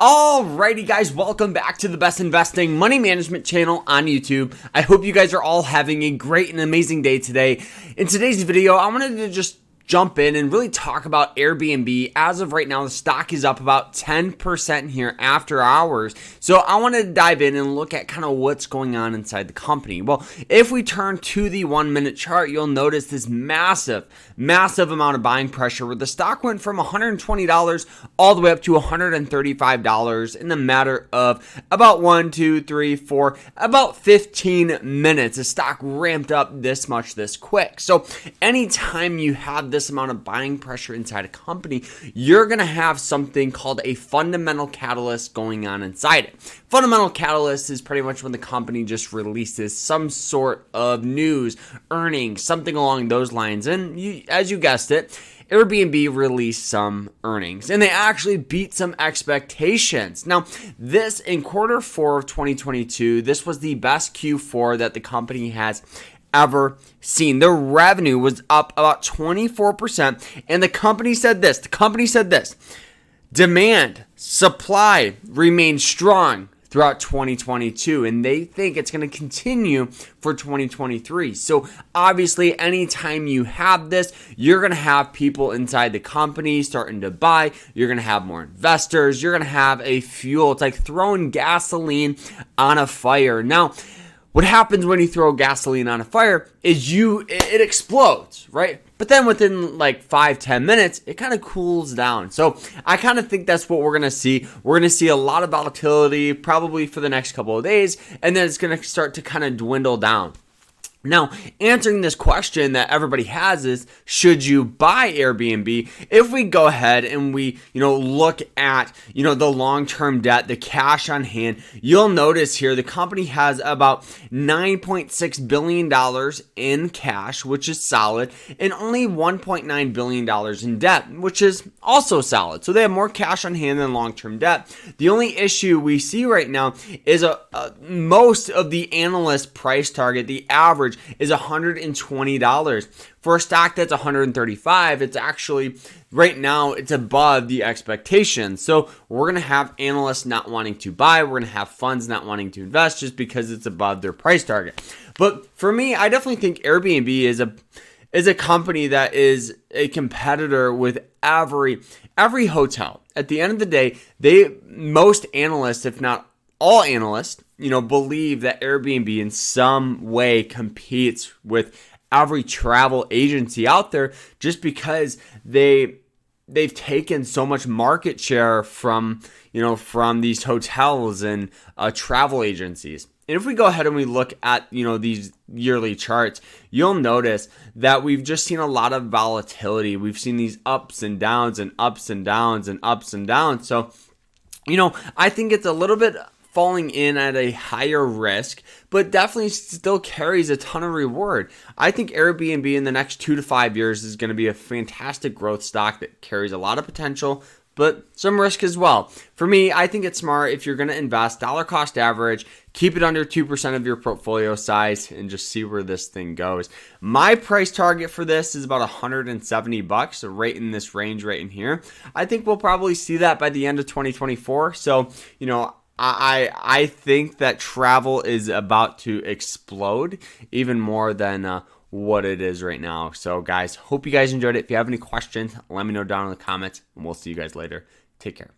Alrighty guys, welcome back to the best investing money management channel on YouTube. I hope you guys are all having a great and amazing day today. In today's video, I wanted to just jump in and really talk about Airbnb. As of right now, the stock is up about 10% here after hours. So I wanted to dive in and look at kind of what's going on inside the company. Well, if we turn to the 1 minute chart, you'll notice this massive amount of buying pressure where the stock went from $120 all the way up to $135 in the matter of about 15 minutes. The stock ramped up this much this quick. So anytime you have this amount of buying pressure inside a company, you're going to have something called a fundamental catalyst going on inside it. Fundamental catalyst is pretty much when the company just releases some sort of news, earnings, something along those lines. And as you guessed it, Airbnb released some earnings and they actually beat some expectations. Now, this in Q4 of 2022, this was the best Q4 that the company has ever seen. Their revenue was up about 24%, and the company said this. Demand, supply remained strong throughout 2022, and they think it's going to continue for 2023. So obviously, anytime you have this, you're going to have people inside the company starting to buy. You're going to have more investors. You're going to have a fuel. It's like throwing gasoline on a fire. Now, what happens when you throw gasoline on a fire is it explodes, right? But then within like 5-10 minutes, it kind of cools down. So I kind of think that's what we're going to see. We're going to see a lot of volatility probably for the next couple of days, and then it's going to start to kind of dwindle down. Now, answering this question that everybody has is, should you buy Airbnb? If we go ahead and we, look at, the long-term debt, the cash on hand, you'll notice here the company has about $9.6 billion in cash, which is solid, and only $1.9 billion in debt, which is also solid. So they have more cash on hand than long-term debt. The only issue we see right now is most of the analyst price target, the average, is $120. For a stock that's $135, it's actually right now it's above the expectation. So we're going to have analysts not wanting to buy, we're going to have funds not wanting to invest just because it's above their price target. But for me, I definitely think Airbnb is a company that is a competitor with every hotel. At the end of the day, most analysts, if not all analysts, believe that Airbnb in some way competes with every travel agency out there just because they've taken so much market share from these hotels and travel agencies. And if we go ahead and we look at, these yearly charts, you'll notice that we've just seen a lot of volatility. We've seen these ups and downs and ups and downs and ups and downs. So, I think it's a little bit falling in at a higher risk, but definitely still carries a ton of reward. I think Airbnb in the next 2 to 5 years is going to be a fantastic growth stock that carries a lot of potential, but some risk as well. For me, I think it's smart if you're going to invest dollar cost average, keep it under 2% of your portfolio size and just see where this thing goes. My price target for this is about $170, so right in this range right in here. I think we'll probably see that by the end of 2024. So, I think that travel is about to explode even more than what it is right now. So guys, hope you guys enjoyed it. If you have any questions, let me know down in the comments and we'll see you guys later. Take care.